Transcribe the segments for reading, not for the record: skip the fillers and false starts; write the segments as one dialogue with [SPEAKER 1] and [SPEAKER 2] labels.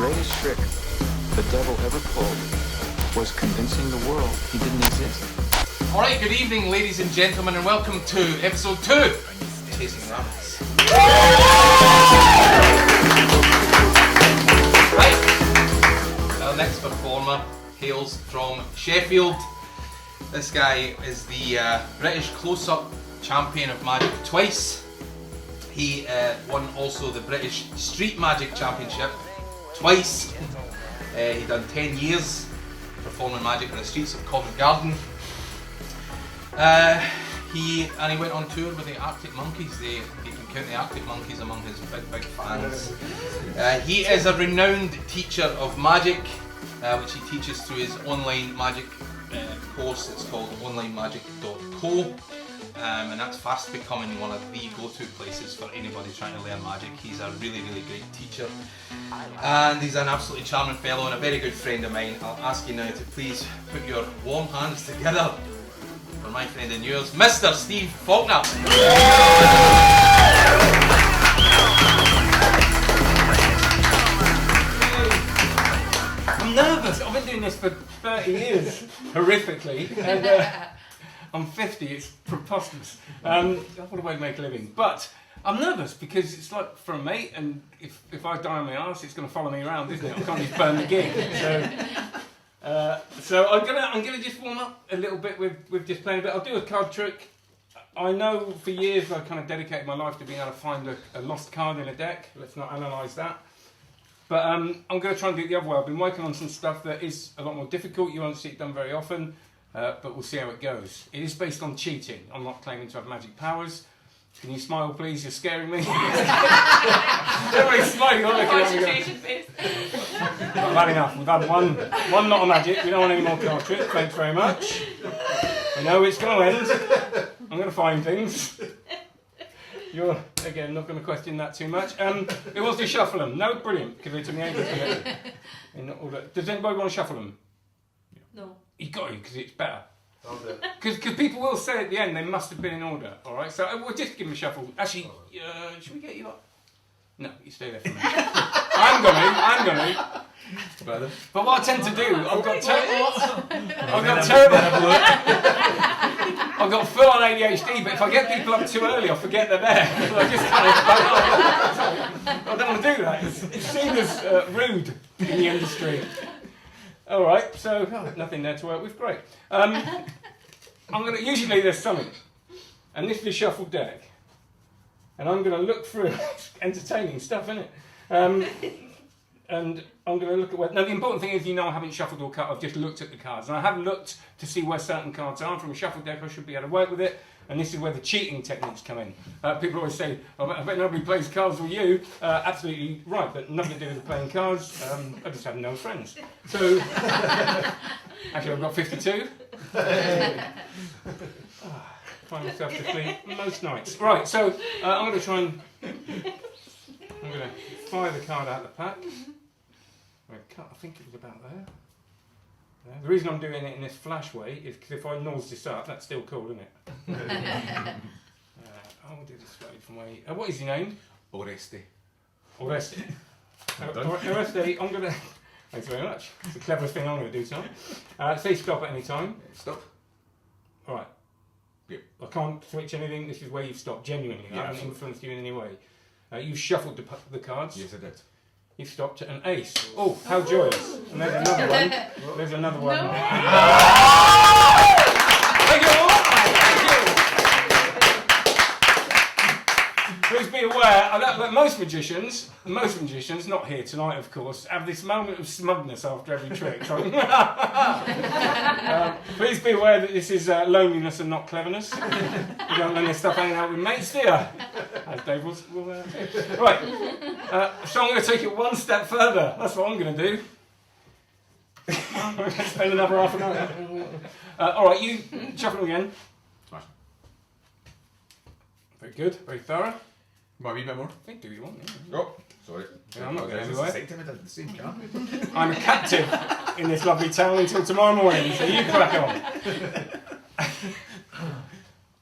[SPEAKER 1] greatest trick the devil ever pulled was convincing the world he didn't exist.
[SPEAKER 2] Alright, good evening ladies and gentlemen, and welcome to episode 2 of Chasing Rabbits. Right, our next performer hails from Sheffield. This guy is the British close-up champion of magic twice. He won also the British Street Magic Championship twice. He done 10 years performing magic on the streets of Covent Garden. He went on tour with the Arctic Monkeys. He can count the Arctic Monkeys among his big fans. He is a renowned teacher of magic, which he teaches through his online magic course. It's called onlinemagic.co. And that's fast becoming one of the go-to places for anybody trying to learn magic. He's a really great teacher, and he's an absolutely charming fellow and a very good friend of mine. I'll ask you now to please put your warm hands together for my friend and yours, Mr. Steve Faulkner.
[SPEAKER 3] I'm nervous. I've been doing this for 30 years, horrifically, and I'm 50, it's preposterous. What a way to make a living. But I'm nervous because it's like for a mate, and if I die on my arse, it's going to follow me around, isn't it? I can't just burn the gig. So I'm gonna just warm up a little bit with just playing a bit. I'll do a card trick. I know for years I kind of dedicated my life to being able to find a lost card in a deck. Let's not analyse that. But I'm going to try and do it the other way. I've been working on some stuff that is a lot more difficult. You won't see it done very often. But we'll see how it goes. It is based on cheating. I'm not claiming to have magic powers. Can you smile, please? You're scaring me. Everybody's smiling. You're looking at me. I've had enough. We've had one lot of magic. We don't want any more card tricks. Thanks very much. I know it's going to end. I'm going to find things. You're, again, not going to question that too much. Who wants to shuffle them? No? Brilliant. Because it took me ages to get them in order. Does anybody want to shuffle them?
[SPEAKER 4] No.
[SPEAKER 3] You got to, because it's better. Because people will say at the end they must have been in order. All right, so we'll just give them a shuffle. Actually, should we get you up? No, you stay there for a minute. I'm gonna. But what I tend to do, I've got full on ADHD. But if I get people up too early, I forget they're there. So I just kind of I don't want to do that. It's seen as rude in the industry. All right, so nothing there to work with. Great. Usually there's something, and this is a shuffled deck, and I'm going to look through entertaining stuff, isn't it? And I'm going to look at now. The important thing is, I haven't shuffled or cut. I've just looked at the cards, and I have looked to see where certain cards are. From a shuffled deck, I should be able to work with it. And this is where the cheating techniques come in. People always say, I bet nobody plays cards with you. Absolutely right, but nothing to do with playing cards. I just have no friends. So, actually I've got 52. Find myself to sleep most nights. Right, so I'm going to try and... I'm going to fire the card out of the pack. I think it was about there. The reason I'm doing it in this flash way is because if I nose this up, that's still cool, isn't it? I'll do this straight from way. What is your name?
[SPEAKER 5] Oreste.
[SPEAKER 3] Oreste, I'm going to... Thanks very much. It's the cleverest thing I'm going to do tonight. Say stop at any time.
[SPEAKER 5] Stop.
[SPEAKER 3] All right.
[SPEAKER 5] Yep.
[SPEAKER 3] I can't switch anything. This is where you've stopped, genuinely.
[SPEAKER 5] Yeah,
[SPEAKER 3] I haven't influenced you in any way. You've shuffled the cards.
[SPEAKER 5] Yes, I did.
[SPEAKER 3] You've stopped at an ace. Oh, how joyous. And there's another one. There's another one.
[SPEAKER 4] No.
[SPEAKER 3] Thank you all. Please be aware, that most magicians, not here tonight of course, have this moment of smugness after every trick. So, please be aware that this is loneliness and not cleverness. You don't learn this stuff hanging out with mates, do you? As Dave will right. So I'm going to take it one step further. That's what I'm going to do. I'm going to spend another half an hour. Alright, you shuffle again.
[SPEAKER 5] Smash.
[SPEAKER 3] Very good, very thorough.
[SPEAKER 5] Want a wee bit more?
[SPEAKER 3] I think do you want, yeah.
[SPEAKER 5] Oh, sorry.
[SPEAKER 3] Yeah, I'm not going anywhere.
[SPEAKER 5] The same card.
[SPEAKER 3] I'm a captive in this lovely town until tomorrow morning, so you crack on.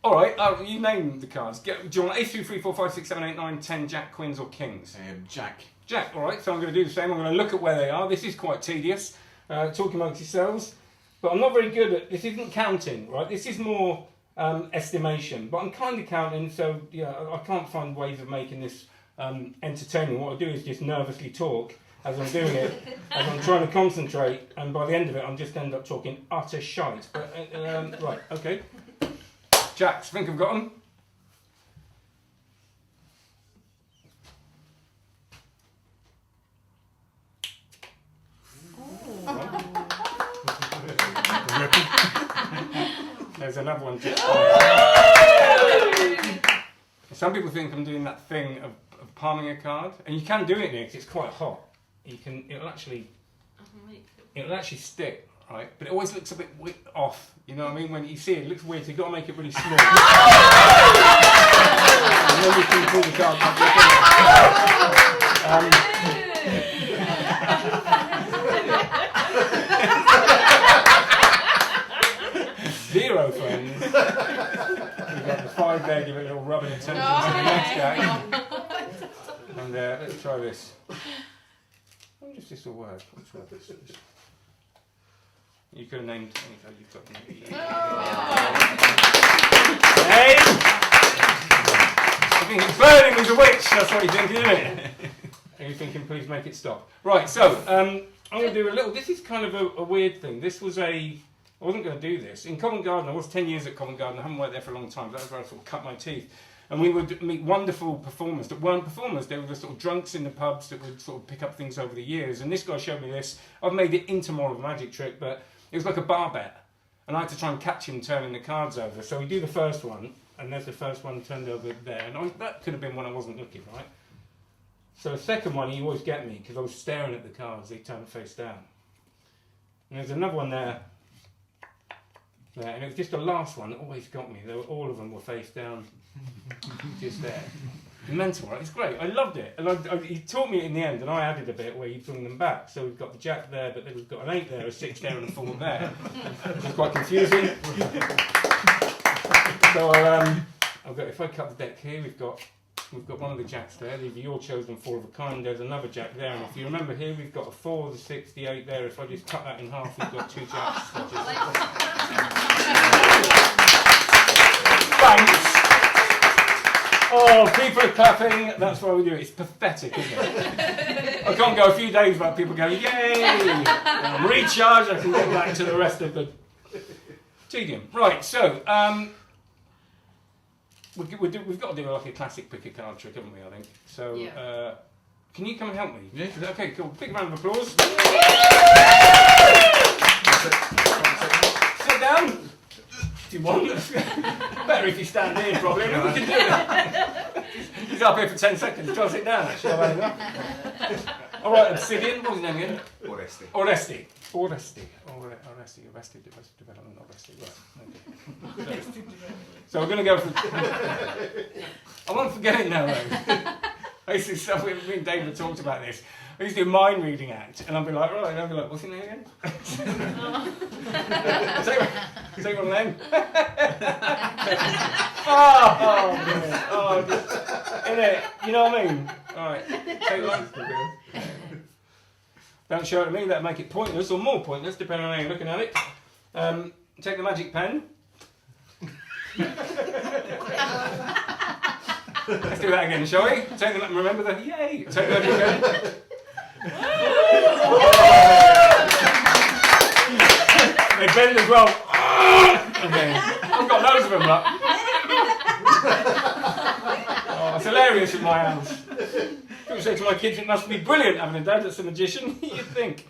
[SPEAKER 3] Alright, you name the cards. Do you want ace, 2, 3, 4, 5, 6, 7, 8, 9, 10, jack, queens or kings?
[SPEAKER 5] Jack.
[SPEAKER 3] Jack, all right, so I'm going to do the same. I'm going to look at where they are. This is quite tedious, talking amongst yourselves. But I'm not very good at, this isn't counting, right? This is more estimation. But I'm kind of counting, so I can't find ways of making this entertaining. What I do is just nervously talk as I'm doing it, as I'm trying to concentrate, and by the end of it, I'm just end up talking utter shite. But, right, okay. Jacks, think I've got them? There's another one. Some people think I'm doing that thing of palming a card, and you can do it here because it's quite hot. It'll actually stick, right? But it always looks a bit off. You know what I mean? When you see it, it looks weird. So you've got to make it really small. And then you can pull the card back. Zero friends. We've got the 5 there, give it a little rubbing attention to the next guy. And let's try this. What does this all work? What's work? You could have named. You've got the name. Hey! I think it's burning as a witch. That's what you're thinking, isn't it? Are you thinking, please make it stop? Right. So I'm going to do a little. This is kind of a weird thing. This was I wasn't going to do this. In Covent Garden, I was 10 years at Covent Garden. I haven't worked there for a long time. That was where I sort of cut my teeth. And we would meet wonderful performers that weren't performers. They were the sort of drunks in the pubs that would sort of pick up things over the years. And this guy showed me this. I've made it into more of a magic trick, but it was like a bar bet. And I had to try and catch him turning the cards over. So we do the first one, and there's the first one turned over there. And that could have been when I wasn't looking, right? So the second one, he always get me, because I was staring at the cards. They turned face down. And there's another one there. And it was just the last one that always got me. All of them were face down, just there. Mental, right? It's great. I loved it. And he taught me it in the end, and I added a bit where you bring them back. So we've got the jack there, but then we've got an 8 there, a 6 there, and a 4 there. It's quite confusing. So I've got. If I cut the deck here, we've got one of the jacks there. These are your chosen 4 of a kind. There's another jack there, and if you remember here, we've got a 4, the 6, the 8 there. If I just cut that in half, we've got 2 jacks. Thanks. Oh, people are clapping. That's why we do it. It's pathetic, isn't it? I can't go a few days without people going, yay! I'm recharged. I can get back to the rest of the tedium. Right. So we've got to do like a classic pick a card trick, haven't we? I think. So can you come and help me?
[SPEAKER 5] Yeah.
[SPEAKER 3] Okay. Cool. Big round of applause. Sit down. Do you want? Better if you stand here, probably. We can do it. He's up here for 10 seconds. Try to sit down, actually. I've had enough. All right, Obsidian. What was his name again? Oresti. Arrested development. Right. Okay. So we're going to go for. I won't forget it now, though. This is stuff me and David talked about this. I used to do a mind reading act, and I'd be like, right, and I'd be like, what's your name again? Say one of them. Innit? You know what I mean? Alright, take one. Don't show it to me, that'll make it pointless, or more pointless, depending on how you're looking at it. Take the magic pen. Let's do that again, shall we? Remember the yay! Take the magic pen. They bend as well. Okay. I've got loads of them, look. Oh, it's hilarious in my house. People say to my kids, it must be brilliant having a dad that's a magician. You'd think.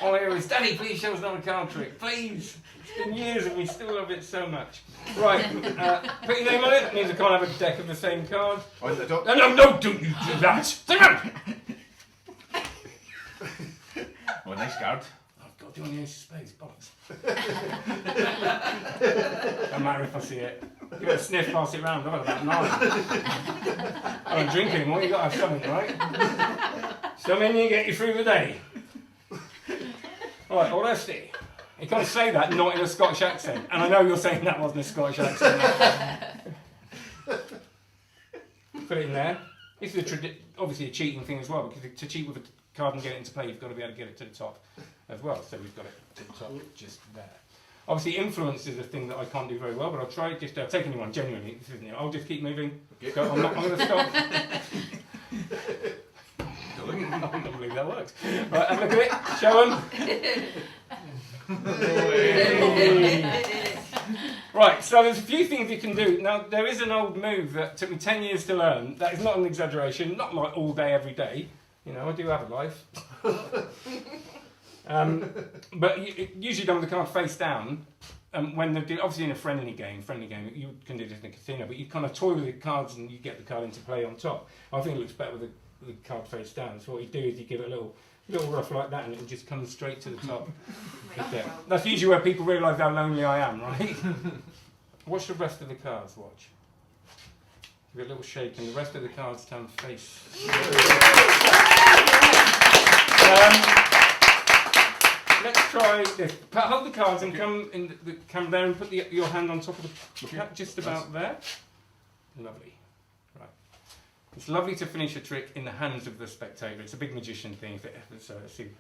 [SPEAKER 3] All I hear is, Daddy, please show us another card trick. Please. It's been years and we still love it so much. Right, put your name on it. It means I can't have a deck of the same card.
[SPEAKER 5] On the top.
[SPEAKER 3] No, don't you do that. Sit down.
[SPEAKER 5] Oh, nice card.
[SPEAKER 3] Oh, God, do you want the ace of spades? Bollocks. Don't matter if I see it. Give it a sniff, pass it round. I've had about 9. I don't drink anymore. You've got to have something, right? Something you get you through the day. Right, Oresti. You can't say that not in a Scottish accent. And I know you're saying that wasn't a Scottish accent. Put it in there. This is obviously a cheating thing as well, because to cheat with a card and get it into play, you've got to be able to get it to the top as well. So we've got it to the top, just there. Obviously, influence is a thing that I can't do very well, but I'll try. Just take anyone genuinely. This isn't it. I'll just keep moving. Go, I'm going to stop. I don't believe that works. Right, have a look at it. Show them. Right, so there's a few things you can do. Now, there is an old move that took me 10 years to learn. That is not an exaggeration. Not like all day, every day. You know, I do have a life. But usually done with the card face down. When they're obviously in a friendly game, you can do this in a casino, but you kind of toy with the cards and you get the card into play on top. I think it looks better with the card face down. So what you do is you give it a little rough like that, and it just comes straight to the top. That's usually where people realise how lonely I am, right? Watch the rest of the cards. Watch. Give it a little shake, and the rest of the cards turn face. Let's try this. Hold the cards and come there and put your hand on top of the cat, just about there. Lovely. Right. It's lovely to finish a trick in the hands of the spectator. It's a big magician thing. So let's see.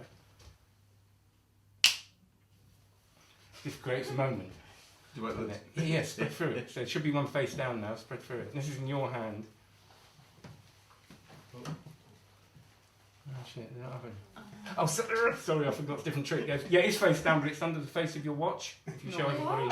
[SPEAKER 3] This creates a moment.
[SPEAKER 5] Do you want this?
[SPEAKER 3] Yes, spread through it. So it should be one face down now. Spread through it. This is in your hand. Oh shit! Oh, sorry, I forgot a different trick. Yeah, it's face down, but it's under the face of your watch. If you show everybody.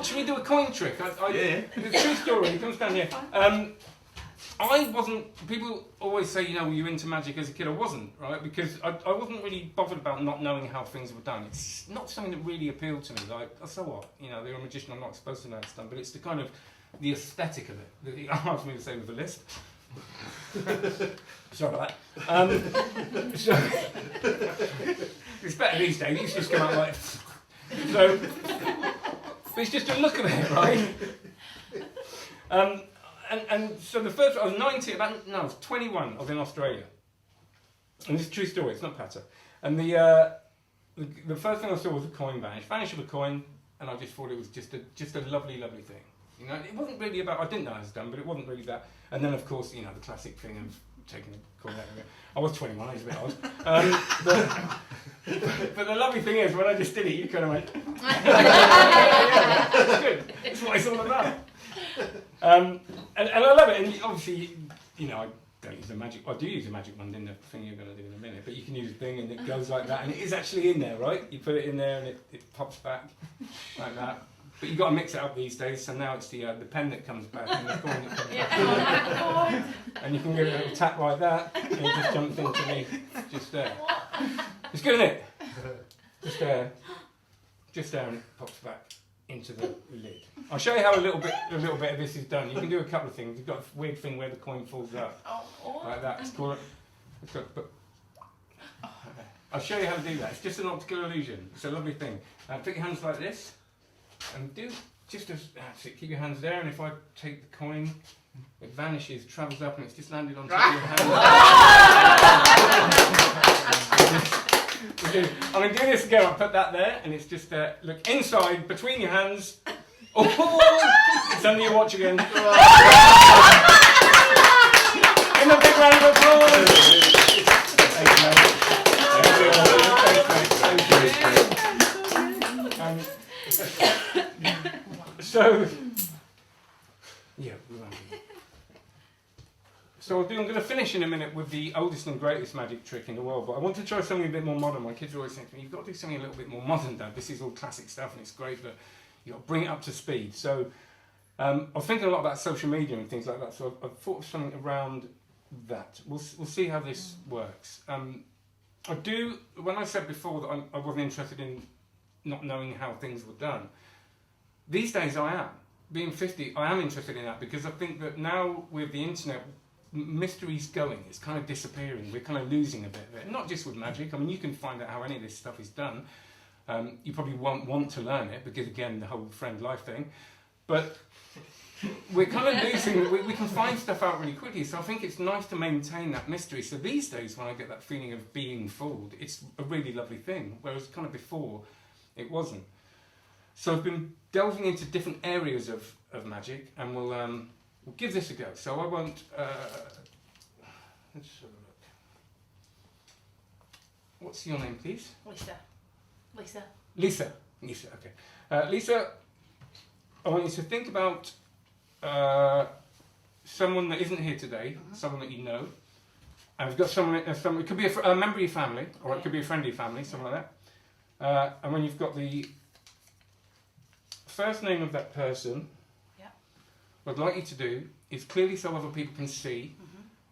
[SPEAKER 3] Should we do a coin trick?
[SPEAKER 5] Yeah.
[SPEAKER 3] The true story comes down here. I wasn't. People always say, were you into magic as a kid? I wasn't, right? Because I wasn't really bothered about not knowing how things were done. It's not something that really appealed to me. Like, so what? They're a magician. I'm not supposed to know it's done. But it's the kind of the aesthetic of it. It asked me to say with the list. Sorry about that. So it's better these days. It used to just come out like so. But it's just a look of it, right? And so the first, I was 19, I was 21, I was in Australia. And this is a true story, it's not patter. And the first thing I saw was a coin vanish of a coin, and I just thought it was just a lovely, lovely thing. It wasn't really about, I didn't know it was done, but it wasn't really that. And then of course, the classic thing of taking the coin out of it. I was 21, I was a bit old. But the lovely thing is, when I just did it, you kind of went, yeah, that's good, that's what it's all about. And I love it, and obviously, I don't use a magic. I do use a magic wand in the thing you're going to do in a minute, but you can use a thing and it goes like that, and it is actually in there, right? You put it in there and it pops back like that. But you've got to mix it up these days, so now it's the pen that comes back and the coin that comes back. And you can give it a little tap like that, and it just jumps into me, just there. It's good, isn't it? Just there, and it pops back into the lid. I'll show you how a little bit of this is done. You can do a couple of things. You've got a weird thing where the coin falls up, like that. I'll show you how to do that. It's just an optical illusion. It's a lovely thing. Put your hands like this, and do just as keep your hands there. And if I take the coin, it vanishes, travels up, and it's just landed on top of your hand. I'm going to do this again. I'll put that there, and it's just look inside between your hands. Oh, it's under your watch again. Give a big round of applause. So I'm going to finish in a minute with the oldest and greatest magic trick in the world, but I want to try something a bit more modern. My kids are always saying to me, you've got to do something a little bit more modern, Dad. This is all classic stuff and it's great, but you've got to bring it up to speed. So I was thinking a lot about social media and things like that, so I've thought of something around that. We'll see how this works. When I said before that I wasn't interested in not knowing how things were done, these days I am. Being 50, I am interested in that because I think that now with the internet, mystery's going, it's kind of disappearing, we're kind of losing a bit of it. Not just with magic, I mean you can find out how any of this stuff is done. You probably won't want to learn it because again, the whole friend life thing. But we're kind of losing, we can find stuff out really quickly, so I think it's nice to maintain that mystery. So these days, when I get that feeling of being fooled, it's a really lovely thing, whereas kind of before, it wasn't. So I've been delving into different areas of magic, and we'll give this a go. So I won't, let's have a look. What's your name, please?
[SPEAKER 4] Lisa. Lisa.
[SPEAKER 3] Lisa. Lisa, okay. Lisa, I want you to think about someone that isn't here today, someone that you know. And we've got someone, it could be a member of your family, or it could be a friend of your family, something like that. And when you've got the first name of that person, what I'd like you to do is clearly so other people can see,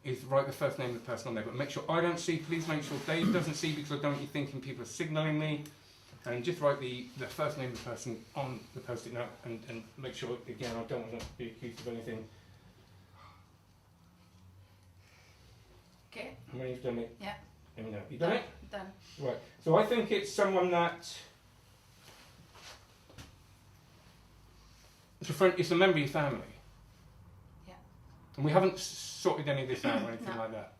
[SPEAKER 3] is write the first name of the person on there. But make sure I don't see, please make sure Dave doesn't see, because I don't want you thinking people are signalling me. And just write the first name of the person on the post-it note, and make sure, again, I don't want to be accused of anything.
[SPEAKER 4] Okay.
[SPEAKER 3] And when you've done it,
[SPEAKER 4] Yeah.
[SPEAKER 3] let me know. You done it?
[SPEAKER 4] Done.
[SPEAKER 3] Right. So I think it's someone that it's a member of your family.
[SPEAKER 4] Yeah.
[SPEAKER 3] And we haven't sorted any of this out or anything
[SPEAKER 4] No.
[SPEAKER 3] like that.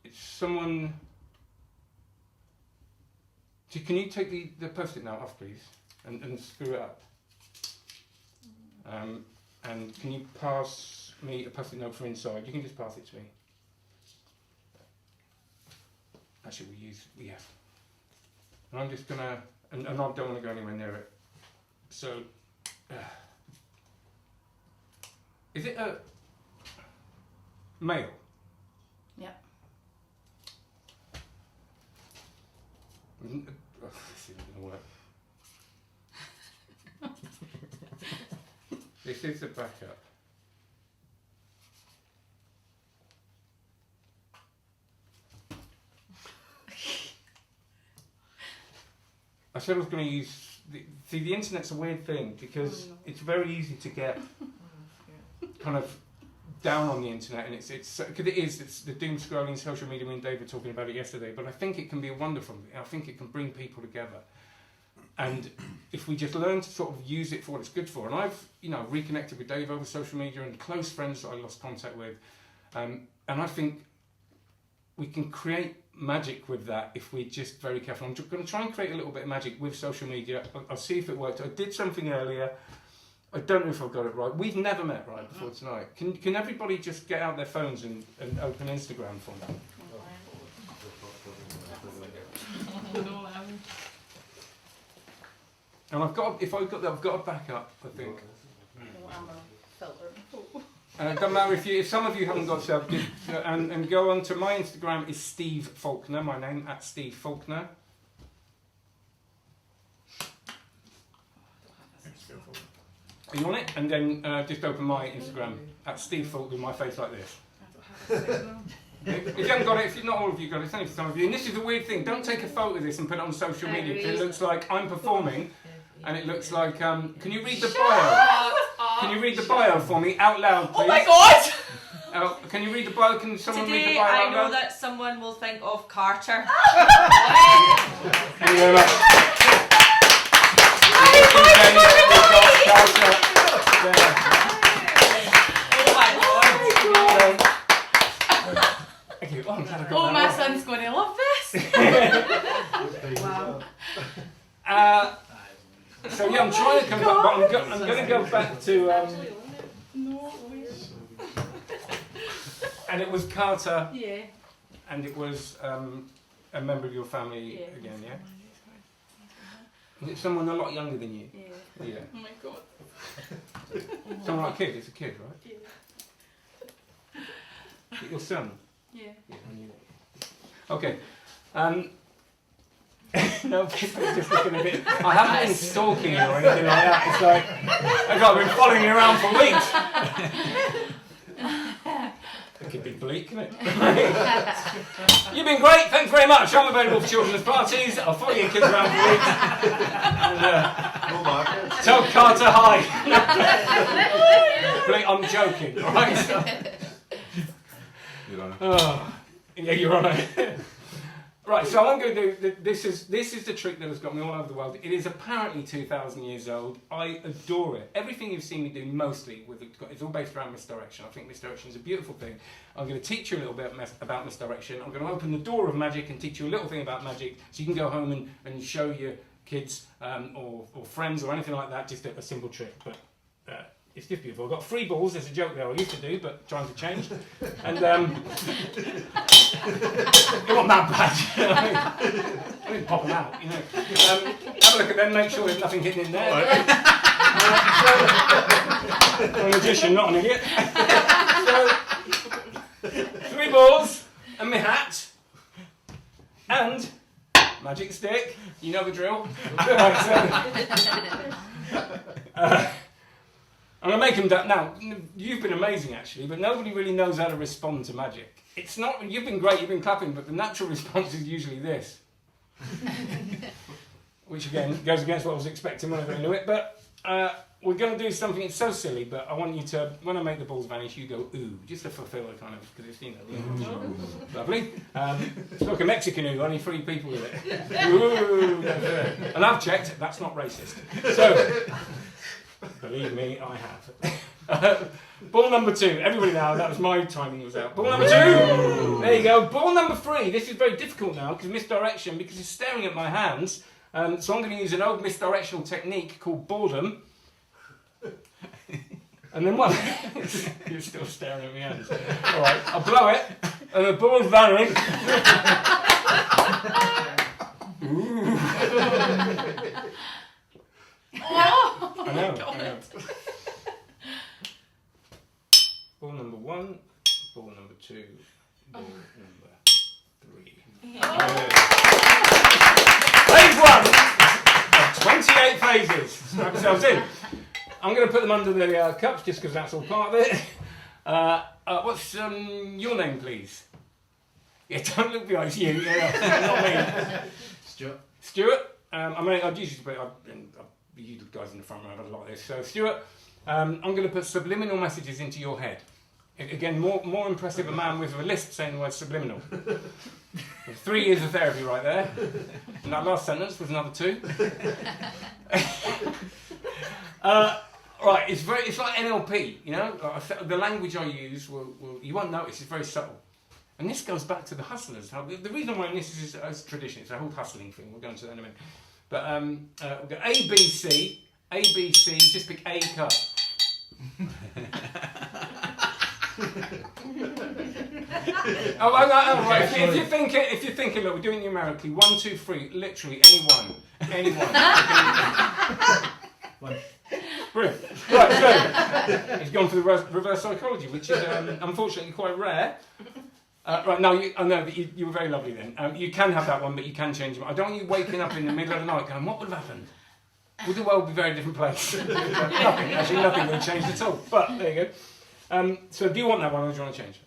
[SPEAKER 3] It's someone. So can you take the post-it note off, please, and screw it up? And can you pass me a post-it note from inside? You can just pass it to me. Actually, yeah. And I'm just gonna, and I don't want to go anywhere near it. So, is it a male?
[SPEAKER 4] Yeah.
[SPEAKER 3] Oh, this isn't gonna work. This is the backup. I said I was going to use. The internet's a weird thing because it's very easy to get kind of down on the internet, and it's because it's the doom scrolling social media. Me and Dave were talking about it yesterday, but I think it can be a wonderful. I think it can bring people together, and if we just learn to sort of use it for what it's good for. And I've reconnected with Dave over social media and close friends that I lost contact with, and I think we can create magic with that if we're just very careful. I'm going to try and create a little bit of magic with social media. I'll see if it worked. I did something earlier. I don't know if I've got it right. We've never met right before tonight. Can everybody just get out their phones and open Instagram for me? And I've got a backup, I think. And it doesn't matter if some of you haven't got stuff, and go on to my Instagram is Steve Faulkner, my name at Steve Faulkner. Are you on it? And then just open my Instagram at Steve Faulkner with my face like this. If you haven't got it, if not all of you got it, it's only for some of you. And this is the weird thing, don't take a photo of this and put it on social media because it looks like I'm performing and it looks like, can you read the bio? Can you read the bio for me out loud, please?
[SPEAKER 6] Oh my god!
[SPEAKER 3] Can you read the bio? Can someone read the
[SPEAKER 6] Today
[SPEAKER 3] bio
[SPEAKER 6] I
[SPEAKER 3] out
[SPEAKER 6] know
[SPEAKER 3] loud?
[SPEAKER 6] that someone will think of Carter.
[SPEAKER 3] Thank you very much. Thank you.
[SPEAKER 4] Oh, my son's going to love this.
[SPEAKER 6] Wow.
[SPEAKER 3] So yeah, I'm trying to come back, but I'm going to go back to. And it was Carter.
[SPEAKER 4] Yeah.
[SPEAKER 3] And it was a member of your family again, yeah? Was it someone a lot younger than you?
[SPEAKER 4] Yeah.
[SPEAKER 3] Yeah.
[SPEAKER 4] Oh my god.
[SPEAKER 3] Someone like a kid? It's a kid, right?
[SPEAKER 4] Yeah.
[SPEAKER 3] Is it your son?
[SPEAKER 4] Yeah.
[SPEAKER 3] Yeah, I knew that. Okay. No, people are just looking a bit. I haven't been stalking you or anything like that. It's like I've been following you around for weeks. It could be bleak, couldn't it? You've been great. Thanks very much. I'm available for children's parties. I'll follow your kids around for weeks. And, tell Carter hi. I'm joking, all right?
[SPEAKER 5] You're on it.
[SPEAKER 3] Oh, yeah, you're on it. Right, so I'm going to do, this is the trick that has got me all over the world. It is apparently 2,000 years old. I adore it. Everything you've seen me do mostly, it's all based around misdirection. I think misdirection is a beautiful thing. I'm going to teach you a little bit about misdirection. I'm going to open the door of magic and teach you a little thing about magic so you can go home and show your kids or friends or anything like that, just a simple trick. But it's just beautiful. I've got 3 balls. There's a joke there I used to do, but trying to change. And it wasn't that bad. I didn't pop them out, you know. Have a look at them, make sure there's nothing hidden in there. I'm a magician, not an idiot. So, 3 balls, and my hat, and magic stick. You know the drill. Right, so, I'm going to make them do. Now, you've been amazing actually, but nobody really knows how to respond to magic. It's not, you've been great, you've been clapping, but the natural response is usually this. Which again, goes against what I was expecting when I knew it, but we're going to do something, it's so silly, but I want you to, when I make the balls vanish, you go ooh, just to fulfill it kind of, because it's, you know, lovely. It's like a Mexican ooh, only 3 people with it. Ooh, and I've checked, that's not racist. So, believe me, I have. Ball number 2. Everybody now, that was my timing was out. Ball number 2. There you go. Ball number 3. This is very difficult now because misdirection, because it's staring at my hands. So I'm going to use an old misdirectional technique called boredom. And then what? You're still staring at my hands. All right, I'll blow it, and the ball's vanish. Ooh. I know. Ball number 1, ball number 2, ball number 3. Phase 1 of 28 phases. Strap yourselves in. I'm going to put them under the cups just because that's all part of it. What's your name, please? Yeah, don't look behind you. Yeah, not me. Stuart. I'd usually put you guys in the front row have a lot of this. So, Stuart, I'm going to put subliminal messages into your head. Again, more impressive a man with a lisp saying the word subliminal. 3 years of therapy right there. And that last sentence was another 2. Right, it's like NLP, you know? The language I use, you won't notice, it's very subtle. And this goes back to the hustlers. The reason I'm wearing this is as tradition, it's a whole hustling thing, we'll go into that in a minute. But we've got A, B, C, just pick A cup. Right. If you're thinking, look, we're doing it numerically, 1, 2, 3, literally any one. Brilliant. Right, so he's gone for the reverse psychology, which is unfortunately quite rare. Right, no, I know that you were very lovely then. You can have that one, but you can change them. I don't want you waking up in the middle of the night going, what would have happened? Would the world be a very different place? Nothing would have changed at all. But there you go. So do you want that one or do you want to change?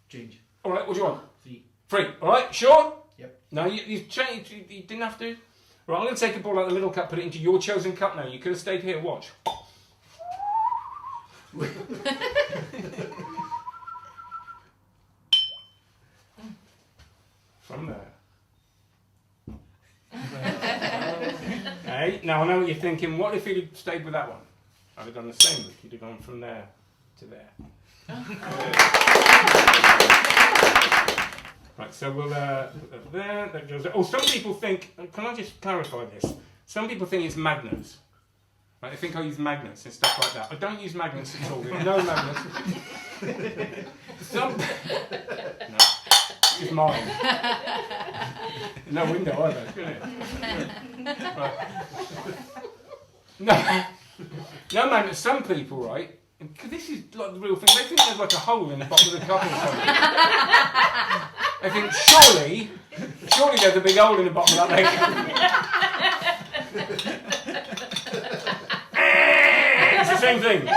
[SPEAKER 7] Change.
[SPEAKER 3] All right, what do you want?
[SPEAKER 7] 3.
[SPEAKER 3] 3. All right, sure?
[SPEAKER 7] Yep.
[SPEAKER 3] No, you changed. You didn't have to. Right, I'm going to take a ball out of the little cup, put it into your chosen cup now. You could have stayed here. Watch. From there. Hey, now I know what you're thinking. What if he'd stayed with that one? I'd have done the same. He'd have gone from there to there. Right, so we'll there. That goes. Oh, some people think. Can I just clarify this? Some people think it's magnets. Right, they think I use magnets and stuff like that. I don't use magnets at all. No magnets. No, it's mine. No window either. Right. No magnets. Some people, right? Because this is like the real thing. They think there's like a hole in the bottom of the cup or something. They think surely there's a big hole in the bottom of that thing. It's the same thing.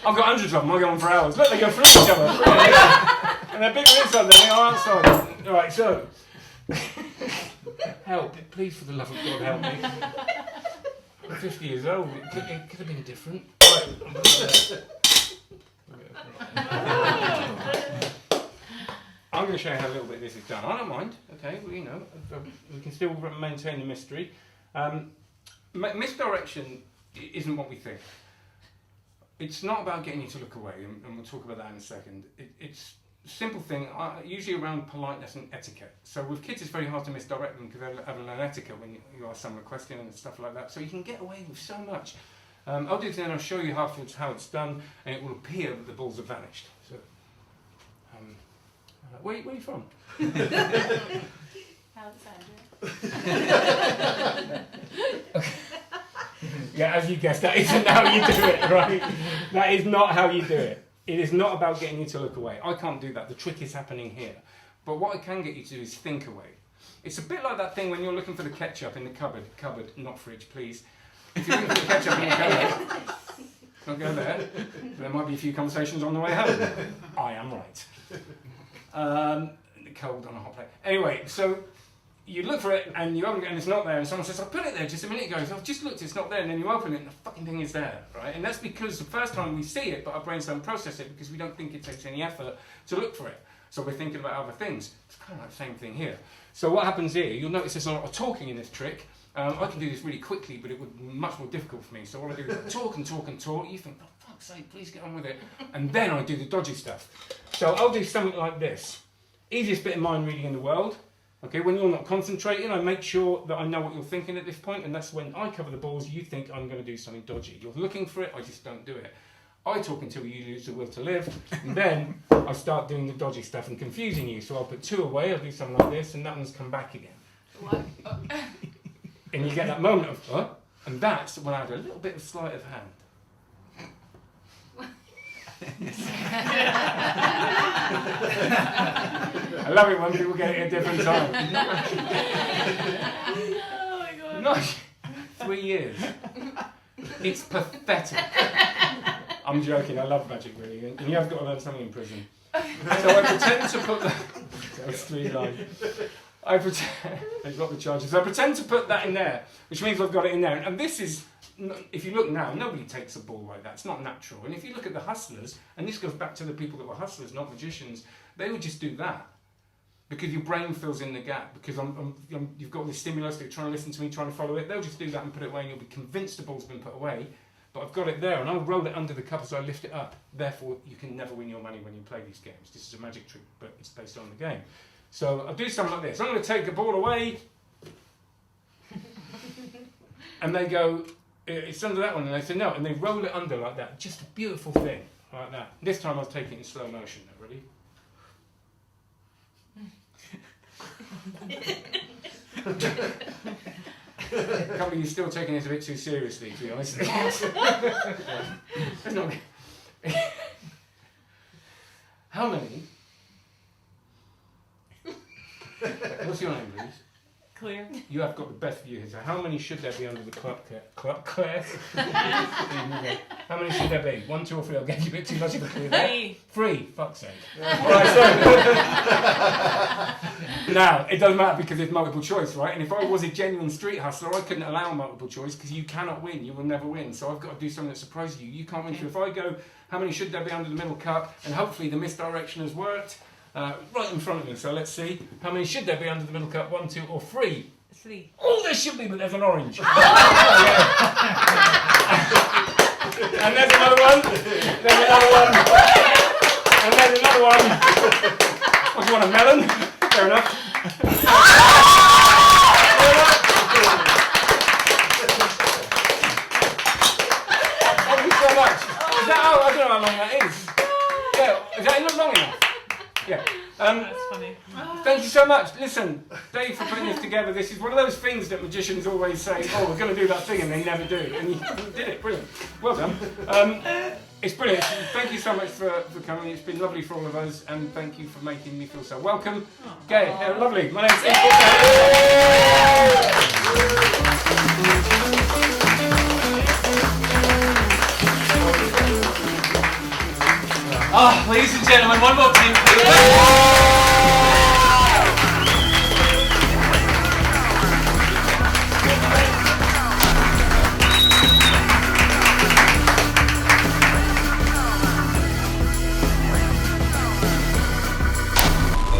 [SPEAKER 3] I've got hundreds of them. I go on for hours. Look, they go through each other. And they're bigger inside than they are outside. All right, so help! Please, for the love of God, help me. I'm 50 years old. It could have been different. Right. I'm going to show you how a little bit of this is done. I don't mind, okay, well, you know, we can still maintain the mystery. Misdirection isn't what we think. It's not about getting you to look away, and we'll talk about that in a second. It's a simple thing, usually around politeness and etiquette. So with kids, it's very hard to misdirect them because they haven't learned etiquette when you ask someone a question and stuff like that. So you can get away with so much. I'll do it then, I'll show you how it's done, and it will appear that the balls have vanished. So, where are you from?
[SPEAKER 4] Alexandria.
[SPEAKER 3] Yeah, as you guessed, that isn't how you do it, right? That is not how you do it. It is not about getting you to look away. I can't do that. The trick is happening here. But what I can get you to do is think away. It's a bit like that thing when you're looking for the ketchup in the cupboard, not fridge, please. If you're looking for the ketchup in the cupboard, don't go there. There might be a few conversations on the way home. I am right. Cold on a hot plate. Anyway, so you look for it and you open it and it's not there, and someone says, I put it there just a minute ago, so I've just looked, it's not there, and then you open it and the fucking thing is there, right? And that's because the first time we see it, but our brains don't process it because we don't think it takes any effort to look for it. So we're thinking about other things. It's kind of like the same thing here. So what happens here, you'll notice there's a lot of talking in this trick. I can do this really quickly, but it would be much more difficult for me. So what I do is I talk and talk and talk. You think, oh, fuck's sake, please get on with it. And then I do the dodgy stuff. So I'll do something like this. Easiest bit of mind reading in the world. Okay, when you're not concentrating, I make sure that I know what you're thinking at this point, and that's when I cover the balls, you think I'm going to do something dodgy. You're looking for it, I just don't do it. I talk until you lose the will to live, and then I start doing the dodgy stuff and confusing you. So I'll put 2 away, I'll do something like this, and that one's come back again.
[SPEAKER 4] What?
[SPEAKER 3] And you get that moment of, and that's when I have a little bit of sleight of hand. I love it when people get it at a different time.
[SPEAKER 4] Oh my god.
[SPEAKER 3] No, 3 years. It's pathetic. I'm joking, I love magic really, and you have got to learn something in prison. So I pretend to put that... That was 3 lines. I pretend... They've got the charges. I pretend to put that in there, which means I've got it in there. And this is... If you look now, nobody takes a ball like that. It's not natural. And if you look at the hustlers, and this goes back to the people that were hustlers, not magicians, they would just do that. Because your brain fills in the gap. Because you've got this stimulus, they're trying to listen to me, trying to follow it. They'll just do that and put it away, and you'll be convinced the ball's been put away. But I've got it there, and I'll roll it under the cup as I lift it up. Therefore, you can never win your money when you play these games. This is a magic trick, but it's based on the game. So I'll do something like this. I'm going to take the ball away. And they go... It's under that one, and they say no, and they roll it under like that. Just a beautiful thing, like that. This time I'll take it in slow motion. Ready? A couple of you still taking this a bit too seriously, to be honest. It's not... How many? What's your name, please?
[SPEAKER 6] Clear.
[SPEAKER 3] You have got the best view here. So how many should there be under the clock? Claire? How many should there be? 1, 2 or 3? I'll get you a bit too much of a clue there. 3. Fuck's sake. Alright, so... Now, it doesn't matter because it's multiple choice, right? And if I was a genuine street hustler, I couldn't allow multiple choice because you cannot win. You will never win. So I've got to do something that surprises you. You can't win. So if I go, how many should there be under the middle cup? And hopefully the misdirection has worked. Right in front of me, so let's see. How many should there be under the middle cup? 1, 2 or 3?
[SPEAKER 6] 3.
[SPEAKER 3] Oh, there should be, but there's an orange. And there's another one. There's another one. And there's another one. What, do you want a melon? Fair enough. Thank you so much. Is that, I don't know how long that is. Yeah, is that not long enough? Yeah.
[SPEAKER 6] That's funny.
[SPEAKER 3] Thank you so much. Listen, Dave, for putting this together. This is one of those things that magicians always say, oh, we're going to do that thing, and they never do. And you did it. Brilliant. Well done. It's brilliant. Thank you so much for coming. It's been lovely for all of us, and thank you for making me feel so welcome. Okay, lovely. My name's Steve Faulkner.